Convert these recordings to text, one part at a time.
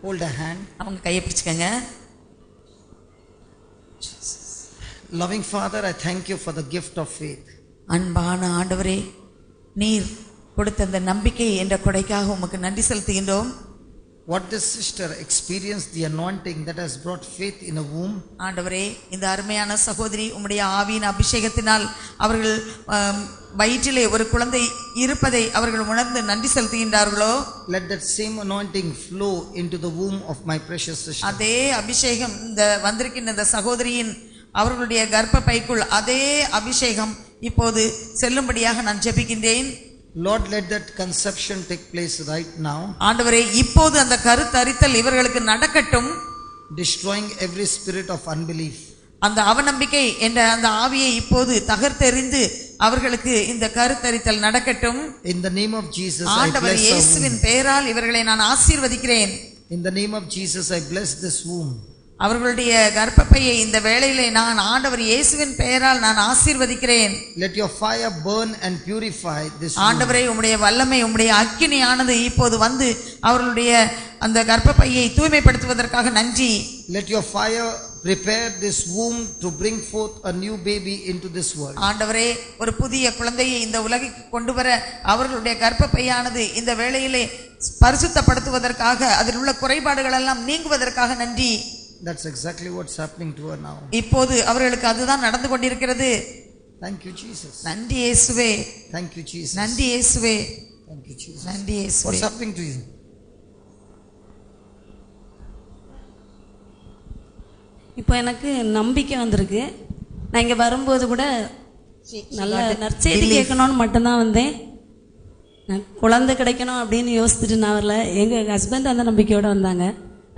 Hold a hand. அவங்க கையை பிடிச்சுக்கங்க. Loving Father, I thank you for the gift of faith. அன்பான ஆண்டவரே, நீர் கொடுத்த அந்த நம்பிக்கை என்ற கொடைக்காக உமக்கு நன்றி செலுத்துகின்றோம். What this sister experienced, the anointing that has brought faith in a womb. ஆண்டவரே, இந்த அருமையான சகோதரி உம்முடைய ஆவியின் அபிஷேகத்தினால் அவர்கள் வயிற்றிலே ஒரு குழந்தை இருப்பதை அவர்கள் உணர்ந்து நன்றி செலுத்துகின்றார்களோ, let that same anointing flow into the womb of my precious sister. அதே அபிஷேகம் இந்த வந்திருக்கின்ற இந்த சகோதரியின் அவர்களுடைய கர்ப்பப்பைக்குள் அதே அபிஷேகம் இப்போது செல்லும்படியாக நான் ஜெபிக்கின்றேன். Lord, let that conception take place right now. ஆண்டவரே, இப்போது அந்த கருத்தரித்தல் இவர்களுக்கு நடக்கட்டும். Destroying every spirit of unbelief. அந்த அவநம்பிக்கை என்ற அந்த ஆவியை இப்போது தகர்த்தெறிந்து அவர்களுக்கு இந்த கருத்தரித்தல் நடக்கட்டும். In the name of Jesus, ஆண்டவர் இயேசுவின் பெயரால் இவர்களை நான் ஆசீர்வதிக்கிறேன். In the name of Jesus, I bless this womb. அவர்களுடைய கர்ப்பப்பையை இந்த வேளையிலே நான் ஆண்டவர் இயேசுவின் பெயரால் நான் ஆசீர்வதிக்கிறேன். Let your fire burn and purify this womb. ஆண்டவரே, உம்முடைய வல்லமை உம்முடைய அக்கினியானது இப்போது வந்து அவர்களுடைய அந்த கர்ப்பப்பையை தூய்மைப்படுத்துவதற்காக நன்றி. Let your fire prepare this womb to bring forth a new baby into this world. ஆண்டவரே, ஒரு புதிய குழந்தையை இந்த உலகிற்கு கொண்டு வர அவர்களுடைய கர்ப்பப்பையானது இந்த வேளையிலே பரிசுத்தப்படுத்துவதற்காக அதில் உள்ள குறைபாடுகள் எல்லாம் நீங்குவதற்காக நன்றி. That's exactly what's happening to her now. இப்போது அவர்களுக்கு அதுதான் நடந்து கொண்டிருக்கிறது. Thank you, Jesus. நன்றி இயேசுவே. Thank you, Jesus. நன்றி இயேசுவே. Thank you, Jesus. நன்றி இயேசுவே. What's happening to you? இப்போ எனக்கு நம்பிக்கை வந்திருக்கு. நான் இங்கே வரும்போது கூட நல்ல நற்செய்தி கேட்கணும்னு மட்டும்தான் வந்தேன். நான் குழந்தை கிடைக்கணும் அப்படின்னு யோசிச்சுட்டு நான் வரல. எங்கள் ஹஸ்பண்ட் அந்த நம்பிக்கையோடு வந்தாங்க.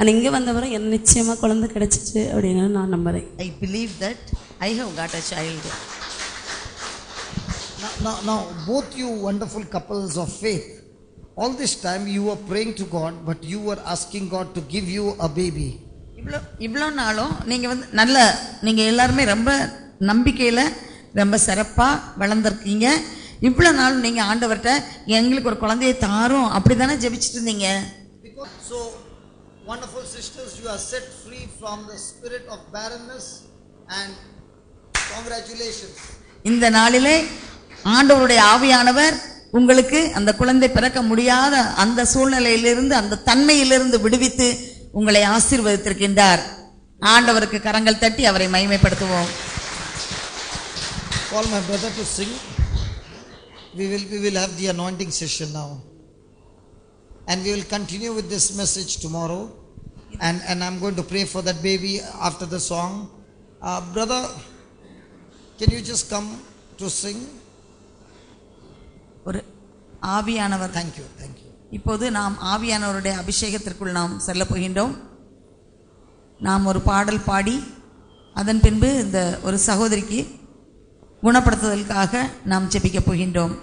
ஆனால் இங்கே வந்தவரை எனக்கு நிச்சயமாக குழந்தை கிடைச்சிச்சு அப்படின்னு நான் நம்புகிறேன். I believe that I have got a child. Now, both you wonderful couples of faith, all this time you were praying to God, but you were asking God to give you a baby. இவ்வளோ நாளும் நீங்கள் வந்து நீங்கள் எல்லாருமே ரொம்ப நம்பிக்கையில் ரொம்ப சிறப்பாக வளர்ந்துருக்கீங்க. இவ்வளோ நாள் நீங்கள் ஆண்டவர்கிட்ட எங்களுக்கு ஒரு குழந்தையை தாரும் அப்படி தானே ஜெபிச்சுட்டு இருந்தீங்க. So, wonderful sisters, you are set free from the spirit of barrenness and congratulations. இந்த நாளிலே ஆண்டவருடைய ஆவியானவர் உங்களுக்கு அந்த குழந்தை பிறக்க முடியாத அந்த சூழ்நிலையிலிருந்து அந்த தன்மையிலிருந்து விடுவித்து உங்களை ஆசீர்வதித்திருக்கின்றார். ஆண்டவருக்கு கரங்கள் தட்டி அவரை மகிமைப்படுத்துவோம். Call my brother to sing. We will have the anointing session now, and we will continue with this message tomorrow. And I'm going to pray for that baby after the song. Brother, can you just come to sing? ஒரு ஆவியானவர். Thank you. இப்போது நாம் ஆவியானவருடைய அபிஷேகத்திற்குள் நாம் செல்ல போகின்றோம். நாம் ஒரு பாடல் பாடி அதன் பின்பு இந்த ஒரு சகோதரிக்கு குணப்படுத்துதலுக்காக நாம் ஜெபிக்க போகின்றோம்.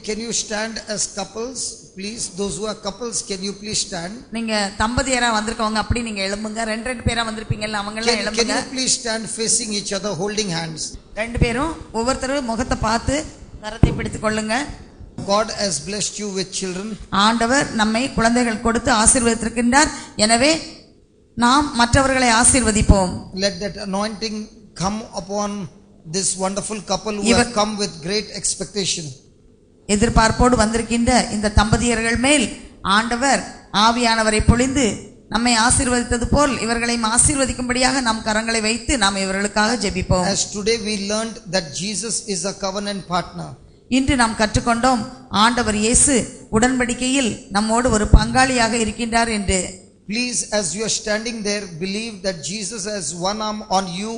Can you stand as couples, please? Those who are couples, can you please stand? நீங்க தம்பதியரா வந்திருக்கவங்க அப்படி நீங்க எழும்புங்க. ரெண்டு பேரா வந்திருப்பீங்கல்ல அவங்க எல்லாம் எழும்புங்க. Can you please stand facing each other, holding hands? ரெண்டு பேரும் ஒவ்வொருத்தரும் முகத்தை பார்த்து கரத்தை பிடித்துக் கொள்ளுங்க. God has blessed you with children. ஆண்டவர் நம்மை குழந்தைகள் கொடுத்து ஆசீர்வதித்திருக்கின்றார். எனவே நாம் மற்றவர்களை ஆசீர்வதிப்போம். Let that anointing come upon this wonderful couple who have come with great expectation. எதிர்பார்ப்போடு வந்திருக்கின்ற இந்த தம்பதியர்கள் மேல் ஆண்டவர் ஆவியானவரை பொழிந்து நம்மை ஆசீர்வதித்தது போல் இவர்களையும் ஆசீர்வதிக்கும்படியாக நாம் கரங்களை வைத்து நாம் இவர்களுக்காக ஜெபிப்போம். As today we learned that Jesus is a covenant partner. இன்று நாம் கற்றுக்கொண்டோம் ஆண்டவர் இயேசு உடன்படிக்கையில் நம்மோடு ஒரு பங்காளியாக இருக்கின்றார் என்று. Please, as you are standing there, believe that Jesus has one arm on you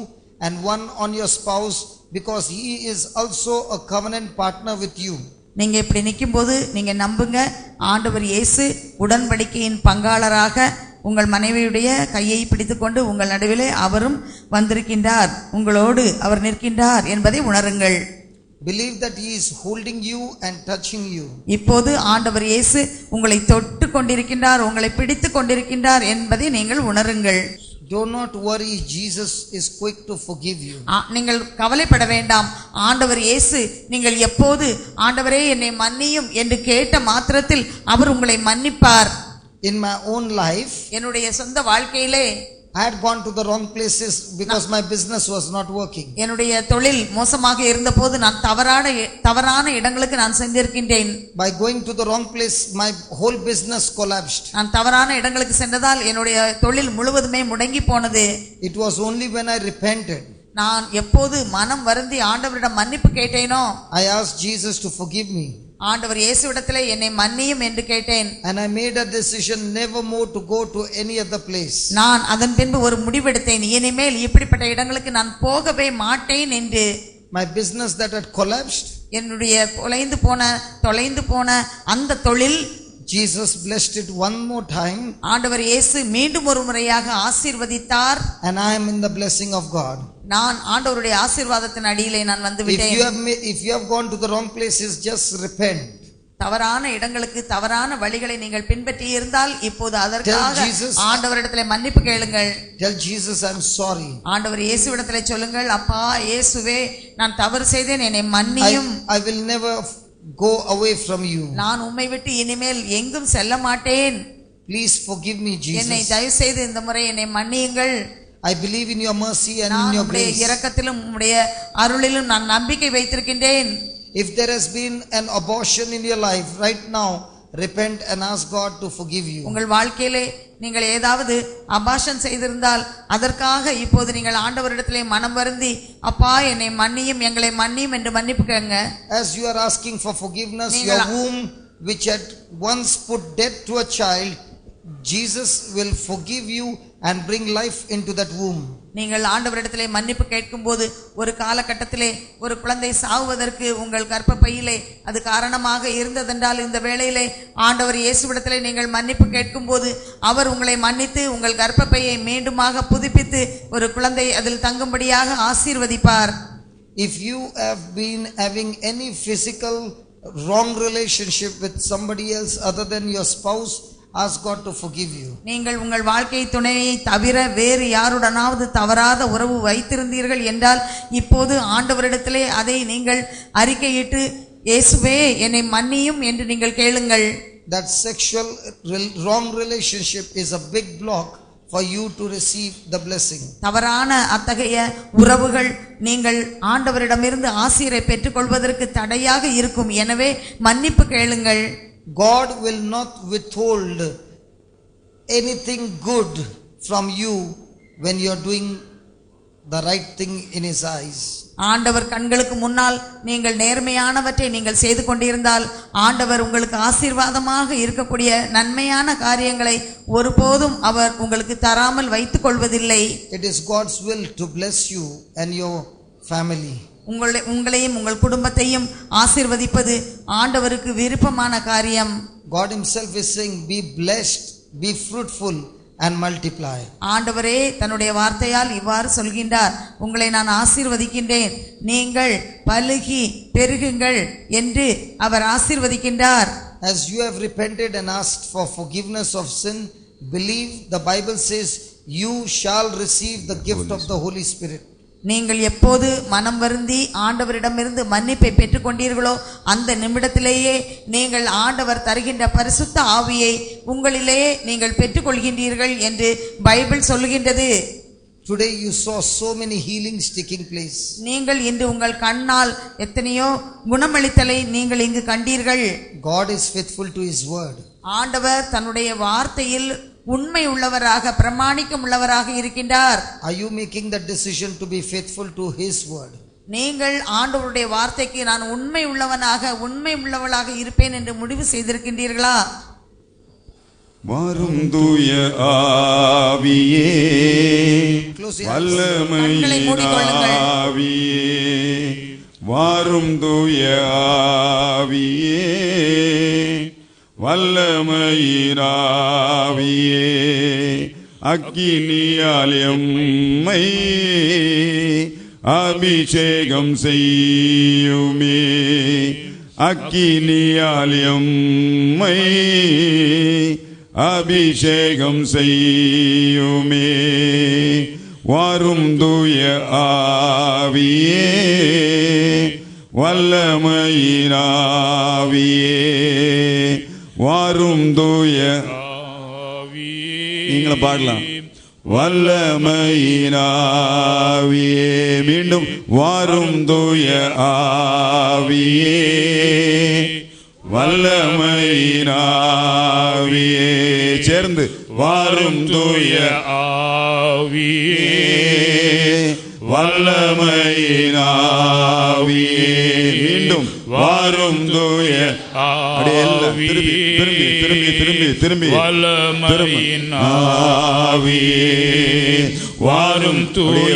and one on your spouse, because he is also a covenant partner with you. நீங்க இப்படி நிக்கும்போது நீங்க நம்புங்க, ஆண்டவர் இயேசு உடன்படிக்கையின் பங்காளராக உங்கள் மனைவியுடைய கையை பிடித்துக்கொண்டு உங்கள் நடுவிலே அவரும் வந்திருக்கின்றார், உங்களோடு அவர் நிற்கின்றார் என்பதை உணருங்கள். Believe that he is holding you and touching you. இப்போது ஆண்டவர் இயேசு உங்களை தொட்டு கொண்டிருக்கின்றார், உங்களை பிடித்து கொண்டிருக்கின்றார் என்பதை நீங்கள் உணருங்கள். Do not worry, Jesus is quick to forgive you. நீங்கள் கவலைப்பட வேண்டாம். ஆண்டவர் இயேசு நீங்கள் எப்போது ஆண்டவரே என்னை மன்னியும் என்று கேட்ட மாத்திரத்தில் அவர் உங்களை மன்னிப்பார். in my own life, என்னுடைய சொந்த வாழ்க்கையிலே I had gone to the wrong places because my business was not working. என்னுடைய தொழில் மோசமாக இருந்தபோது நான் தவறான இடங்களுக்கு நான் சென்றிருக்கின்றேன். By going to the wrong place, my whole business collapsed. நான் தவறான இடங்களுக்கு சென்றதால் என்னுடைய தொழில் முழுவதுமே முடங்கி போனது. It was only when I repented, நான் எப்போது மனம் வருந்தி ஆண்டவரிடம் மன்னிப்பு கேட்டேனோ, I asked Jesus to forgive me. ஆண்டவர் இயேசுவிடத்திலே என்னை மன்னியும் என்று கேட்டேன். And I made a decision never more to go to any other place. நான் அதன் பின்பு ஒரு முடிவெடுத்தேன், இனிமேல் இப்படிப்பட்ட இடங்களுக்கு நான் போகவே மாட்டேன் என்று. My business that had collapsed, என்னுடைய தொலைந்து போன அந்த தொழில் Jesus blessed it one more time. ஆண்டவர் இயேசு மீண்டும் ஒரு முறையாக ஆசீர்வதித்தார். And I am in the blessing of God. நான் ஆண்டவருடைய ஆசீர்வாதத்தின் அடியிலே நான் வந்து விட்டேன். If you have gone to the wrong places, just repent. தவறான இடங்களுக்கு தவறான வழிகளை நீங்கள் பின்பற்றி இருந்தால் இப்போது அதற்காக ஆண்டவரிடத்திலே மன்னிப்பு கேளுங்கள். Tell Jesus, I'm sorry. ஆண்டவர் இயேசுவிடத்திலே சொல்லுங்கள், அப்பா இயேசுவே, நான் தவறு செய்தேன், என்னை மன்னியும். I will never go away from you. நான் உம்மை விட்டு இனிமேல் எங்கும் செல்ல மாட்டேன். Please forgive me, Jesus. என்னை தயவு செய்து இந்த முறை என்னை மன்னியுங்கள். I believe in your mercy and in your grace. இரக்கத்திலும் உம்முடைய அருளிலும் நான் நம்பிக்கை வைத்திருக்கின்றேன். If there has been an abortion in your life right now, repent and ask God to forgive you. உங்கள் வாழ்க்கையிலே நீங்கள் ஏதாவது அபாஷன் செய்திருந்தால் அதற்காக இப்போது நீங்கள் ஆண்டவரிடத்திலே மனம் வருந்தி, அப்பா என்னை மன்னியும், எங்களை மன்னியும் என்று மன்னிப்பு கேளுங்க. As you are asking for forgiveness, your womb which had once put death to a child, Jesus will forgive you and bring life into that womb. நீங்கள் ஆண்டவரிடத்திலே மன்னிப்பு கேட்கும்போது ஒரு காலகட்டத்திலே ஒரு குழந்தை சாவுவதற்கு உங்கள் கர்ப்பப்பையிலே அது காரணமாக இருந்ததென்றால் இந்த வேளையிலே ஆண்டவர் இயேசுவிடத்திலே நீங்கள் மன்னிப்பு கேட்கும்போது அவர் உங்களை மன்னித்து உங்கள் கர்ப்பப்பையை மீண்டுமாக புதுப்பித்து ஒரு குழந்தை அதில் தங்கும்படியாக ஆசீர்வதிப்பார். If you have been having any physical wrong relationship with somebody else other than your spouse, ask God to forgive you. நீங்கள் உங்கள் வாழ்க்கை துணையை தவிர வேறு யாருடனாவது தவறாத உறவு வைத்திருந்தீர்கள் என்றால் இப்போது ஆண்டவரிடத்திலே அதை நீங்கள் அறிக்கையிட்டு, இயேசுவே என்னை மன்னியும் என்று நீங்கள் கேளுங்கள். That sexual wrong relationship is a big block for you to receive the blessing. தவறான அத்தகைய உறவுகள் நீங்கள் ஆண்டவரிடமிருந்து ஆசீரை பெற்றுக்கொள்வதற்கு தடையாக இருக்கும். எனவே மன்னிப்பு கேளுங்கள். God will not withhold anything good from you when you are doing the right thing in His eyes. ஆண்டவர் கண்களுக்கு முன்னால் நீங்கள் நேர்மையானவற்றை நீங்கள் செய்து கொண்டிருந்தால் ஆண்டவர் உங்களுக்கு ஆசீர்வாதமாக இருக்கக்கூடிய நன்மையான காரியங்களை ஒருபோதும் அவர் உங்களுக்கு தராமல் வைத்துக் கொள்வதில்லை. It is God's will to bless you and your family. உங்களையும் உங்கள் குடும்பத்தையும் ஆசீர்வதிப்பது ஆண்டவருக்கு விருப்பமான காரியம். God Himself is saying, be blessed, be fruitful and multiply. ஆண்டவரே தன்னுடைய வார்த்தையால் இவ்வாறு சொல்கின்றார், உங்களை நான் ஆசீர்வதிக்கின்றேன், நீங்கள் பலுகி பெருகுங்கள் என்று அவர் ஆசீர்வதிக்கின்றார். As you have repented and asked for forgiveness of sin, believe the Bible says you shall receive the gift of the Holy Spirit. நீங்கள் எப்போது மனம் வருந்தி ஆண்டவரிடமிருந்து மன்னிப்பை பெற்றுக் கொண்டீர்களோ அந்த நிமிடத்திலேயே நீங்கள் ஆண்டவர் தருகின்ற பரிசுத்த ஆவியை உங்களிலே நீங்கள் பெற்றுக்கொள்கின்றீர்கள் என்று பைபிள் சொல்லுகின்றது. Today you saw so many healings taking place. நீங்கள் இன்று உங்கள் கண்ணால் எத்தனையோ குணமளித்தலை நீங்கள் இங்கு கண்டீர்கள். God is faithful to His word. ஆண்டவர் தன்னுடைய வார்த்தையில் உண்மை உள்ளவராக பிரமாணிக்கம் உள்ளவராக இருக்கின்றார். Are you making the decision to be faithful to His word? நீங்கள் ஆண்டவருடைய வார்த்தைக்கு நான் உண்மை உள்ளவளாக இருப்பேன் என்று முடிவு செய்திருக்கின்றீர்களா? வாரும் தூய ஆவியே, வல்லமையின் ஆவியே, வாரும் தூய ஆவியே, வல்லமையின் ஆவியே, அக்கினியால் எம்மை அபிஷேகம் செய்யுமே, அக்கினியால் எம்மை அபிஷேகம் செய்யுமே, வாரும் தூய ஆவியே, வல்லமையின் ஆவியே, வாரும் தூய நீங்களும் பாடலாம். வல்லமையினாவியே மீண்டும் வாரும் தூய ஆவியே, வல்லமையினாவியே சேர்ந்து வாரும் தூய ஆவியே, வல்லமையினாவியே மீண்டும் வாரும் தூய திரும்பி வல்லமையினாவியே வாரும் தூய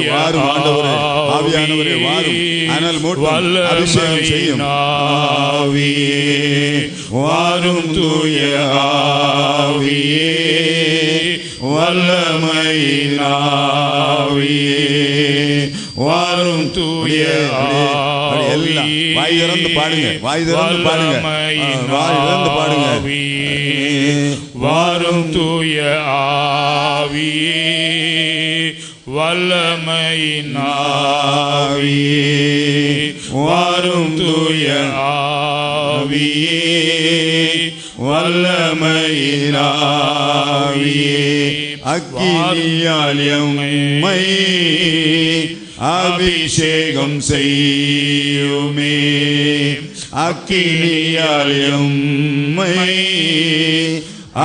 ஆவியானவரே வாரும் அனல் மூட்டும் அபிஷேகம் செய்யும் ஆவியே வாரும் தூய ஆவியே, வல்லமையினாவியே வாரும் தூய எல்லாம் வாய் திறந்து பாடுங்க, வாய் திறந்து பாடுங்க, வாய் திறந்து பாடுங்க. வாரும் தூய ஆவியே, வல்லமையினாவியே வாரும் தூய ஆவியே, வல்லமையினாவியே அக்கினியால் எம்மை அபிஷேகம் செய்யுமே, அக்கினியால் எம்மை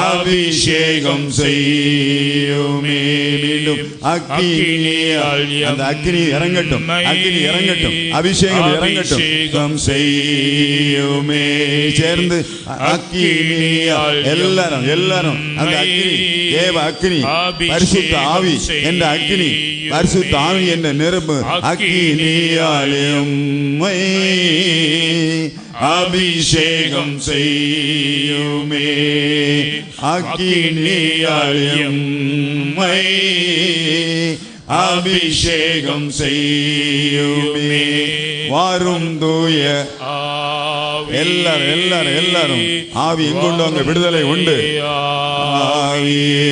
அபிஷேகம் செய்யுமே மீண்டும் அக்கினியால் அந்த அக்கினி இறங்கட்டும், அக்கினி இறங்கட்டும், அபிஷேகம் இறங்கட்டும் செய்யுமே சேர்ந்து அக்கினியால் எல்லாரும் எல்லாரும் அந்த அக்கினி தேவ அக்கினி பரிசுத்த ஆவி என்ற அக்கினி பரிசுத்த ஆவி என்ற நெருப்பு அக்கினியால் எம்மை அபிஷேகம் செய்யுமே, அக்கினியால் எம்மை அபிஷேகம் செய்யுமே வாரும் தூய எல்லாரும் எல்லாரும் எல்லாரும் ஆவி எங்குள்ளவங்க விடுதலை உண்டு. ஆவியே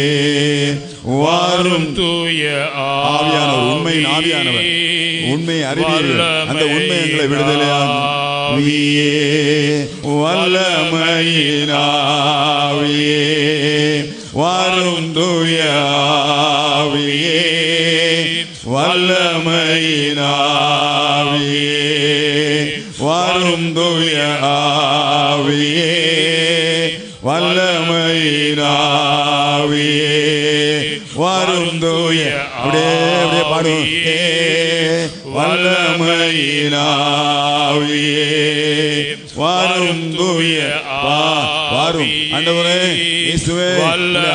வாரும் தூய ஆவியானவர் உண்மையின் ஆவியானவர் உண்மையை அறிவீர்கள், அந்த உண்மை எங்களை விடுதலையாகும். ஆவியே வல்லமையினாவியே வாரும் தூய ஆவியே, வல்லமையினாவியே வாரும் தூய ஆவியே, வல்லமையினாவியே வாரும் தூய அப்படியே அப்படியே பாடுவோம். வல்லமையினாவியே வாரும் தூய வாரும் ஆண்டவரே இயேசுவே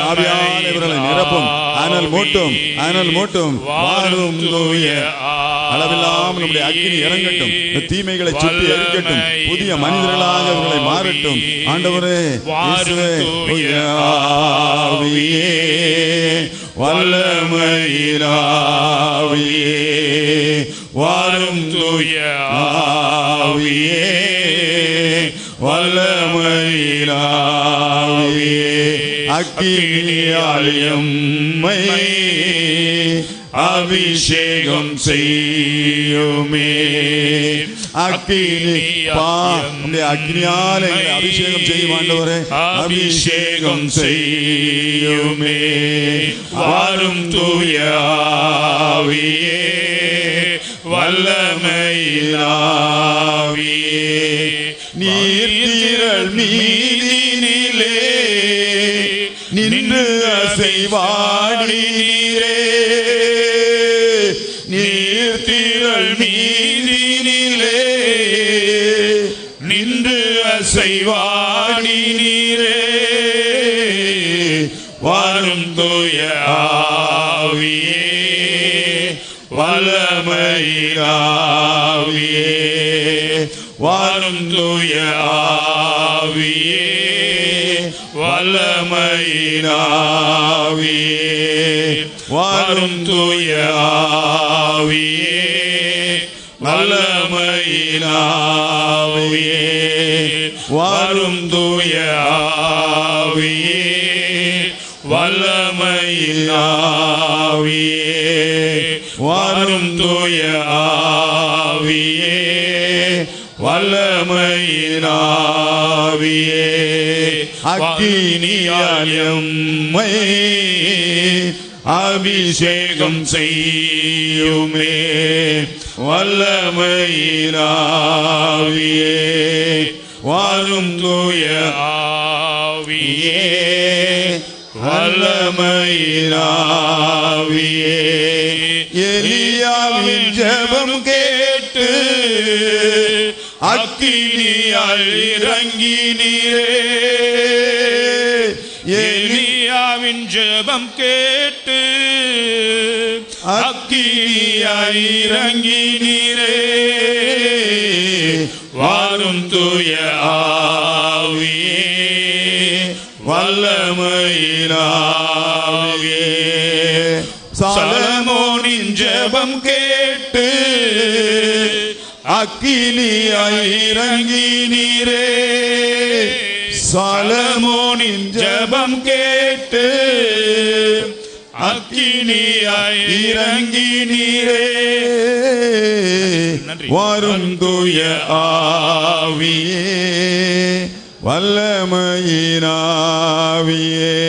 ஆவியானவர்களை நிரப்பும், அனல் மூட்டும், அனல் மூட்டும் வாரும் தூய அளவில்லாமல் நம்முடைய அக்கினி இறங்கட்டும், தீமைகளை சுற்றி எரிக்கட்டும், புதிய மனிதர்களாக அவர்களை மாறட்டும். ஆண்டவரே இயேசுவே ஆவியே வல்லமையினாவியே வாரும் தூய ஆவியே, வல்லமையினாவியே அக்கினியால் எம்மை அபிஷேகம் செய்யுமே, அக்கினி அக்னியால் எங்களை அபிஷேகம் செய்யும் ஆண்டவரே, அபிஷேகம் செய்யுமே வாரும் தூய ஆவியே, வல்லமையினாவியே நீர்த்திரள் மீதினிலே நின்று அசைவாடினீரே, நீர்த்திரள் மீதினிலே நின்று அசைவாடினீரே வாரும் தூய ஆவியே, வல்லமையினாவியே வாரும் தூய ஆவியே, வல்லமையினாவியே வாரும் தூய ஆவியே, வல்லமையினாவியே வாரும் தூய ஆவியே, வல்லமையினாவியே வாரும் தூய ஆவியே, வல்லமையினாவியே அக்கினியால் எம்மை அபிஷேகம் செய்யுமே வல்லமையின் ஆவியே வாரும் தூய ஆவியே வல்லமையின் ஆவியே எலியாவின் ஜெபம் கேட்டு அக்கினியால் இறங்கினீரே எலியாவின் ஜெபம் கேட்டு அக்கினியால் இறங்கினீரே வாரும் தூய ஆவியே வல்லமையின் ஆவியே சாலமோனின் ஜெபம் கேட்டு அக்கினியாய் இறங்கினீரே சாலமோனின் ஜெபம் கேட்டு அக்கினியாய் இறங்கினீரே வாரும் தூய ஆவியே வல்லமையின் ஆவியே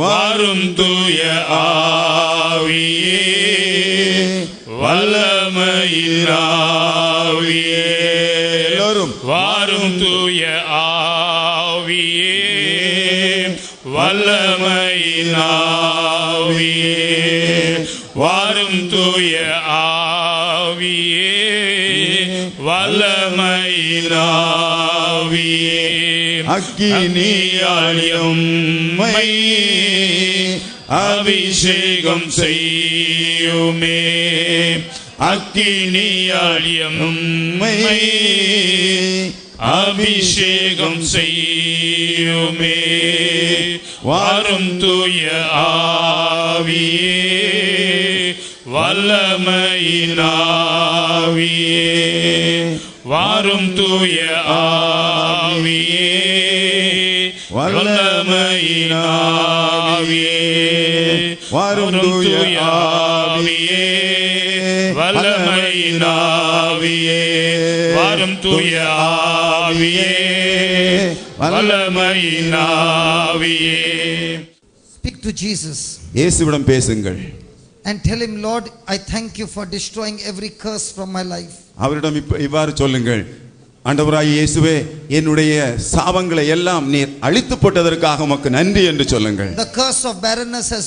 வாரும் தூய ஆவியே வல்லமையின் ஆவியே எல்லாரும் வாரும் தூய ஆவியே வல்லமையின் ஆவியே வாரும் தூய ஆவியே வல்லமையின் ஆவியே அக்கினியாலியம் அபிஷேகம் செய்யுமே அக்கினியாலியம் அபிஷேகம் செய்யுமே வாரும் தூய ஆவியே வல்லமையின் ஆவியே வாரும் தூய ஆவியே வல்லமையின் ஆவியே வாரும் தூய ஆவியே வல்லமையின் ஆவியே வாரும் தூய ஆவியே வல்லமையின் ஆவியே. Speak to Jesus இயேசுவிடம் பேசுங்கள் and tell him, Lord, I thank you for destroying every curse from my life. அவரிடம் இவ்வாறு சொல்லுங்கள், ஆண்டவராகிய இயேசுவே, என்னுடைய சாபங்களை எல்லாம் நீர் அழித்து போட்டதற்காக உமக்கு நன்றி என்று சொல்லுங்கள். The curse of barrenness has